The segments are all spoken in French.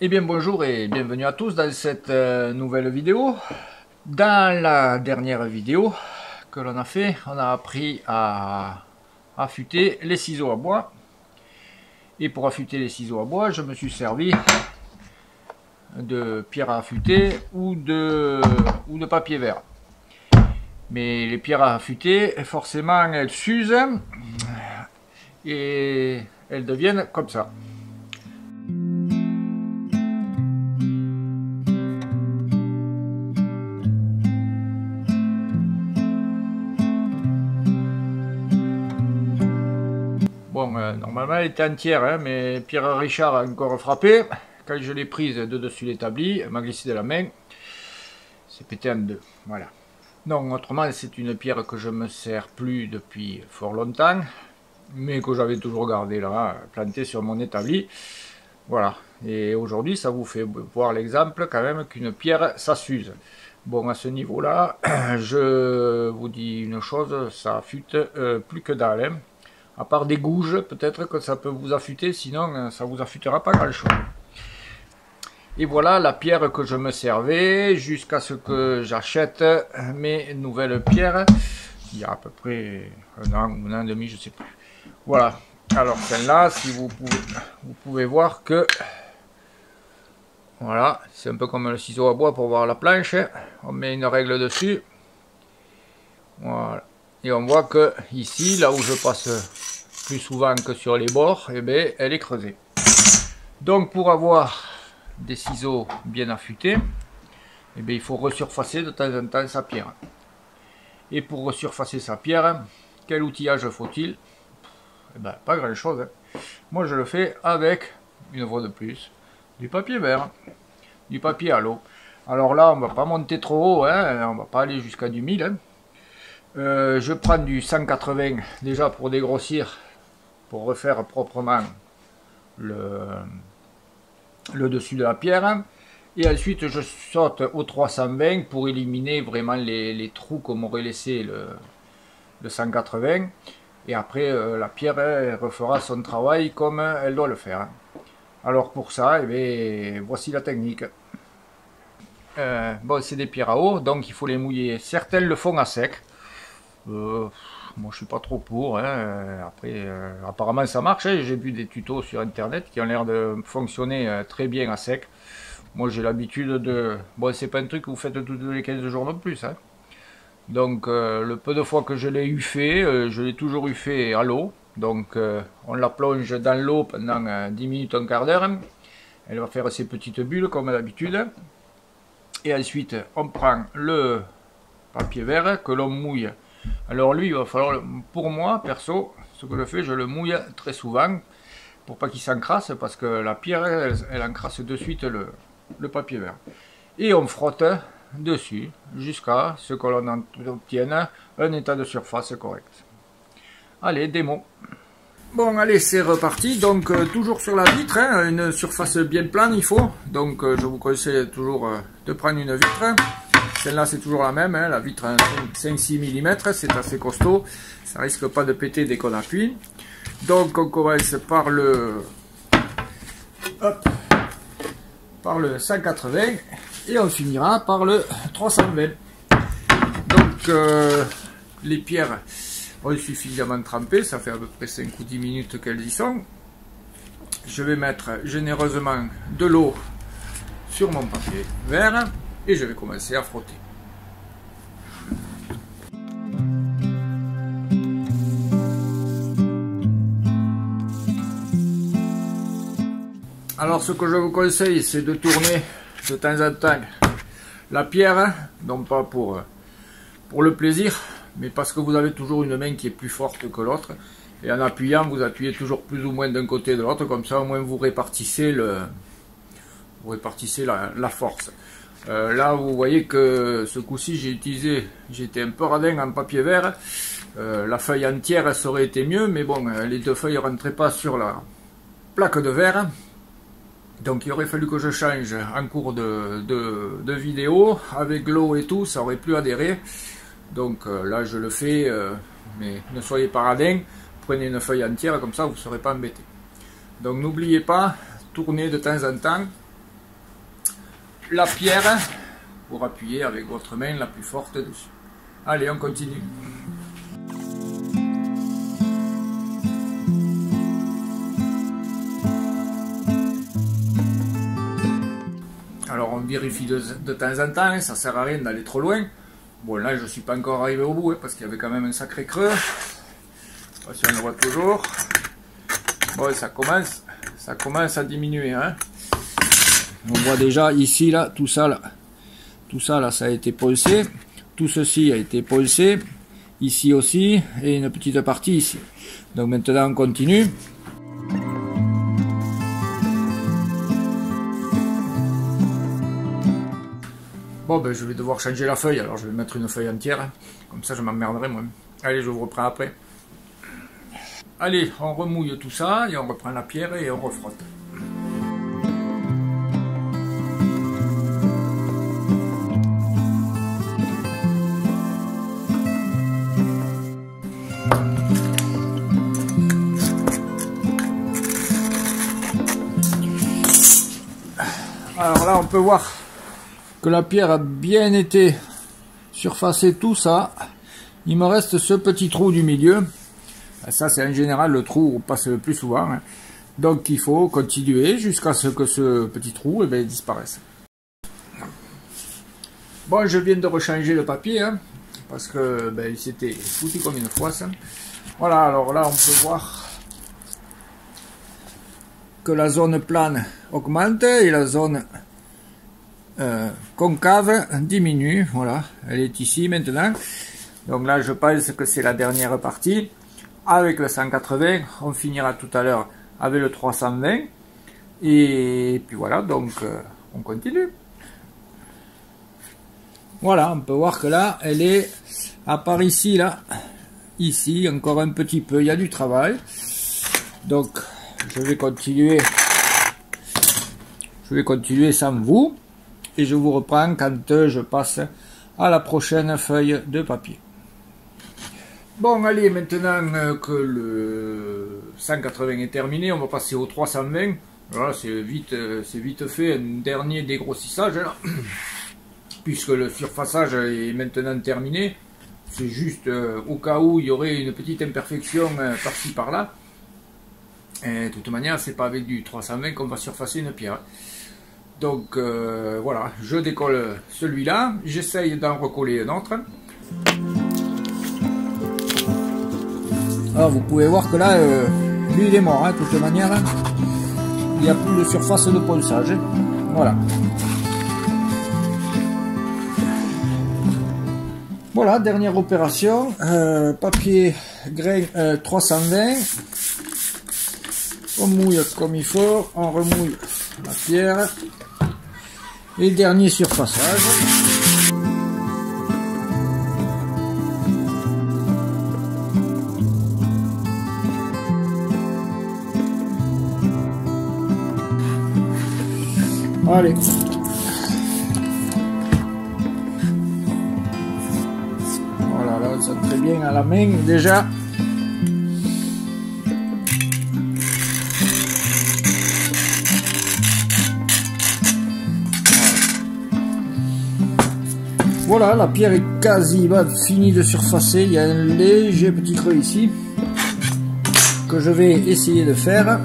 Eh bien bonjour et bienvenue à tous dans cette nouvelle vidéo. Dans la dernière vidéo que l'on a fait, on a appris à affûter les ciseaux à bois. Et pour affûter les ciseaux à bois, je me suis servi de pierre à affûter ou de papier vert. Mais les pierres à affûter, forcément, elles s'usent et elles deviennent comme ça. Bon, normalement elle était entière, hein, mais Pierre Richard a encore frappé. Quand je l'ai prise de dessus l'établi, elle m'a glissé de la main. C'est pété en deux. Voilà. Non, autrement, c'est une pierre que je me sers plus depuis fort longtemps, mais que j'avais toujours gardée là, plantée sur mon établi. Voilà. Et aujourd'hui, ça vous fait voir l'exemple quand même qu'une pierre, ça s'use. Bon, à ce niveau-là, je vous dis une chose, ça affûte plus que dalle. Hein. À part des gouges, peut-être que ça peut vous affûter, sinon ça vous affûtera pas grand-chose. Et voilà la pierre que je me servais jusqu'à ce que j'achète mes nouvelles pierres. Il y a à peu près un an et demi, je sais plus. Voilà. Alors celle-là, si vous pouvez voir que voilà, c'est un peu comme le ciseau à bois pour voir la planche. On met une règle dessus. Voilà. Et on voit que ici, là où je passe plus souvent que sur les bords, eh bien, elle est creusée. Donc pour avoir des ciseaux bien affûtés, eh bien, il faut resurfacer de temps en temps sa pierre. Et pour resurfacer sa pierre, quel outillage faut-il? Eh bien, pas grand chose. Hein. Moi je le fais avec, une fois de plus, du papier vert, du papier à l'eau. Alors là, on va pas monter trop haut, hein, on va pas aller jusqu'à du 1000. Hein. Je prends du 180 déjà pour dégrossir, pour refaire proprement le dessus de la pierre. Et ensuite je saute au 320 pour éliminer vraiment les trous qu'on m'aurait laissé le 180. Et après la pierre elle refera son travail comme elle doit le faire. Alors pour ça, eh bien, voici la technique. Bon, c'est des pierres à eau, donc il faut les mouiller. Certaines le font à sec. Moi je suis pas trop pour, hein. Après apparemment ça marche, hein. J'ai vu des tutos sur internet qui ont l'air de fonctionner très bien à sec. Moi j'ai l'habitude de... Bon, c'est pas un truc que vous faites tous les 15 jours non plus, hein. Donc le peu de fois que je l'ai eu fait, je l'ai toujours eu fait à l'eau. Donc on la plonge dans l'eau pendant 10 minutes, un quart d'heure. Elle va faire ses petites bulles comme d'habitude. Et ensuite on prend le papier vert que l'on mouille. Alors lui, il va falloir, pour moi, perso, ce que je fais, je le mouille très souvent pour pas qu'il s'encrasse, parce que la pierre, elle encrasse de suite le papier vert. Et on frotte dessus jusqu'à ce que l'on obtienne un état de surface correct. Allez, démo. Bon, allez, c'est reparti. Donc, toujours sur la vitre, hein, une surface bien plane, il faut. Donc, je vous conseille toujours de prendre une vitre. Celle-là, c'est toujours la même, hein, la vitre 5-6 mm, c'est assez costaud, ça risque pas de péter dès qu'on appuie. Donc on commence par par le 180 et on finira par le 320. Donc les pierres ont suffisamment trempé, ça fait à peu près 5 ou 10 minutes qu'elles y sont. Je vais mettre généreusement de l'eau sur mon papier vert. Et je vais commencer à frotter. Alors ce que je vous conseille, c'est de tourner de temps en temps la pierre, non pas pour le plaisir, mais parce que vous avez toujours une main qui est plus forte que l'autre. Et en appuyant, vous appuyez toujours plus ou moins d'un côté et de l'autre, comme ça au moins vous répartissez la force. Là vous voyez que ce coup-ci j'étais un peu radin en papier vert. La feuille entière ça aurait été mieux, mais bon, les deux feuilles ne rentraient pas sur la plaque de verre. Donc il aurait fallu que je change en cours de vidéo. Avec l'eau et tout, ça aurait plus adhéré. Donc là je le fais, mais ne soyez pas radin. Prenez une feuille entière, comme ça vous ne serez pas embêté. Donc n'oubliez pas, tournez de temps en temps la pierre pour appuyer avec votre main la plus forte dessus. Allez, on continue. Alors on vérifie de temps en temps, hein, ça sert à rien d'aller trop loin. Bon là je suis pas encore arrivé au bout, hein, parce qu'il y avait quand même un sacré creux. Je sais pas si on le voit toujours. Bon, ça commence à diminuer. Hein. On voit déjà ici, là, tout ça là, ça a été polsé. Tout ceci a été polsé. Ici aussi, et une petite partie ici. Donc maintenant, on continue. Bon, ben je vais devoir changer la feuille, alors je vais mettre une feuille entière. Hein. Comme ça, je m'emmerderai moi. Allez, je vous reprends après. Allez, on remouille tout ça, et on reprend la pierre et on refrotte. Alors là, on peut voir que la pierre a bien été surfacée, tout ça. Il me reste ce petit trou du milieu. Ça, c'est en général le trou où on passe le plus souvent. Hein. Donc, il faut continuer jusqu'à ce que ce petit trou disparaisse. Bon, je viens de rechanger le papier, hein, parce que il s'était foutu comme une fois. Ça. Voilà, alors là, on peut voir que la zone plane augmente et la zone concave diminue. Voilà, elle est ici maintenant. Donc là, je pense que c'est la dernière partie. Avec le 180, on finira tout à l'heure avec le 320. Et puis voilà, donc on continue. Voilà, on peut voir que là, elle est, à part ici, là, ici, encore un petit peu, il y a du travail. Donc, je vais continuer sans vous. Et je vous reprends quand je passe à la prochaine feuille de papier. Bon, allez, maintenant que le 180 est terminé, on va passer au 320. Voilà, c'est vite fait, un dernier dégrossissage, là. Puisque le surfaçage est maintenant terminé. C'est juste au cas où il y aurait une petite imperfection par-ci par-là. Et de toute manière, c'est pas avec du 320 qu'on va surfacer une pierre. Donc voilà, je décolle celui-là, j'essaye d'en recoller un autre. Alors vous pouvez voir que là, lui il est mort, hein, de toute manière. Hein. Il n'y a plus de surface de polissage. Hein. Voilà. Voilà, dernière opération. Papier grain 320. On mouille comme il faut, on remouille la pierre. Et dernier surfaçage. Allez. Voilà, là, ça très bien à la main déjà. Voilà, la pierre est quasiment finie de surfacer. Il y a un léger petit creux ici que je vais essayer de faire.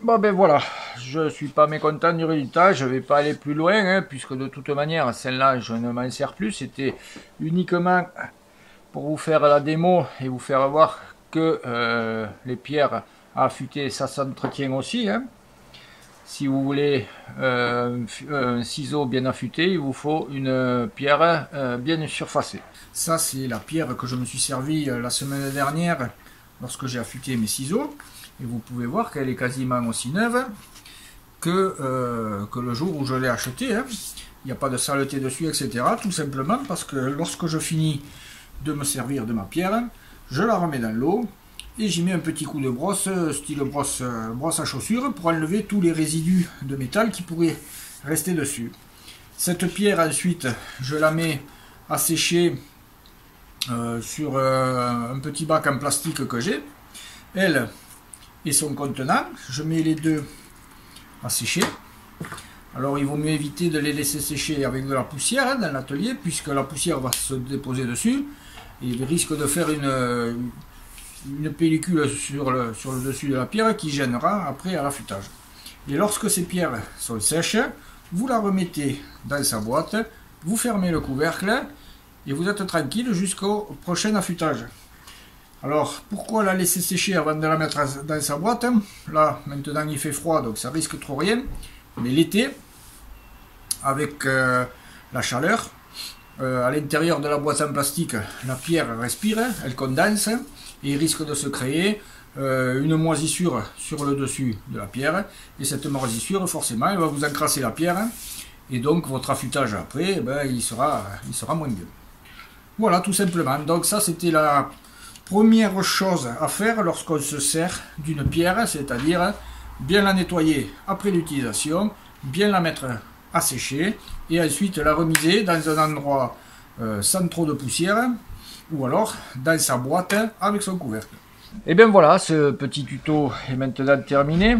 Bon ben voilà, je suis pas mécontent du résultat, je vais pas aller plus loin, hein, puisque de toute manière, celle-là, je ne m'en sers plus. C'était uniquement pour vous faire la démo et vous faire voir que les pierres à affûter, ça s'entretient aussi. Hein. Si vous voulez un ciseau bien affûté, il vous faut une pierre bien surfacée. Ça, c'est la pierre que je me suis servi la semaine dernière lorsque j'ai affûté mes ciseaux. Et vous pouvez voir qu'elle est quasiment aussi neuve que le jour où je l'ai achetée. Hein. Il n'y a pas de saleté dessus, etc. Tout simplement parce que lorsque je finis de me servir de ma pierre, je la remets dans l'eau et j'y mets un petit coup de brosse, style brosse à chaussures, pour enlever tous les résidus de métal qui pourraient rester dessus. Cette pierre ensuite je la mets à sécher sur un petit bac en plastique que j'ai, elle et son contenant. Je mets les deux à sécher. Alors il vaut mieux éviter de les laisser sécher avec de la poussière dans l'atelier, puisque la poussière va se déposer dessus et il risque de faire une pellicule sur le dessus de la pierre qui gênera après à l'affûtage. Et lorsque ces pierres sont sèches, vous la remettez dans sa boîte, vous fermez le couvercle et vous êtes tranquille jusqu'au prochain affûtage. Alors pourquoi la laisser sécher avant de la mettre dans sa boîte? Là maintenant il fait froid donc ça risque trop rien, mais l'été avec la chaleur à l'intérieur de la boîte en plastique, la pierre respire, elle condense et il risque de se créer une moisissure sur le dessus de la pierre, et cette moisissure forcément elle va vous encrasser la pierre et donc votre affûtage après il sera moins bien. Voilà, tout simplement. Donc ça c'était la première chose à faire lorsqu'on se sert d'une pierre, c'est-à-dire bien la nettoyer après l'utilisation, bien la mettre à sécher et ensuite la remiser dans un endroit sans trop de poussière ou alors dans sa boîte avec son couvercle. Et bien voilà, ce petit tuto est maintenant terminé.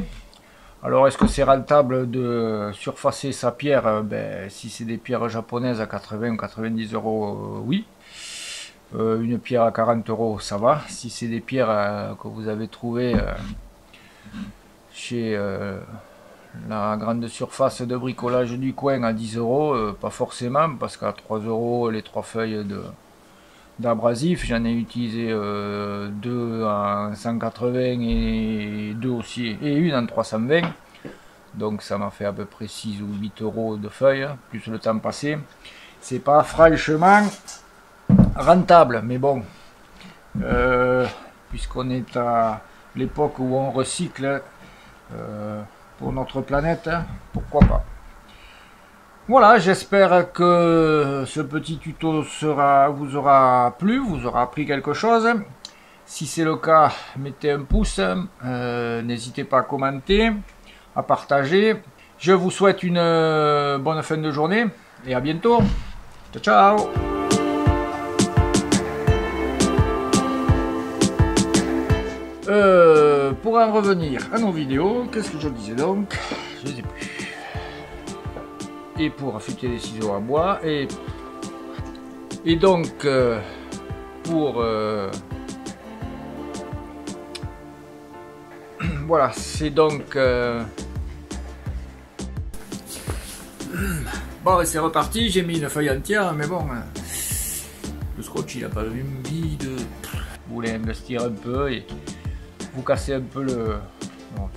Alors est-ce que c'est rentable de surfacer sa pierre? Si c'est des pierres japonaises à 80 ou 90 euros, oui. Une pierre à 40 euros, ça va. Si c'est des pierres que vous avez trouvées chez la grande surface de bricolage du coin à 10 euros, pas forcément, parce qu'à 3 euros les 3 feuilles d'abrasif, j'en ai utilisé 2 en 180 et 2 aussi, et une en 320. Donc ça m'a fait à peu près 6 ou 8 euros de feuilles, plus le temps passé. C'est pas franchement rentable, mais bon, puisqu'on est à l'époque où on recycle pour notre planète, pourquoi pas. Voilà, j'espère que ce petit tuto vous aura plu, vous aura appris quelque chose. Si c'est le cas, mettez un pouce, n'hésitez pas à commenter, à partager. Je vous souhaite une bonne fin de journée et à bientôt. Ciao, ciao! Pour en revenir à nos vidéos, qu'est-ce que je disais donc? Je ne sais plus. Et pour affûter les ciseaux à bois, et donc pour voilà, c'est donc bon, c'est reparti. J'ai mis une feuille entière, mais bon, le scotch il a pas envie de. Vous voulez investir un peu et vous cassez un peu le. Non,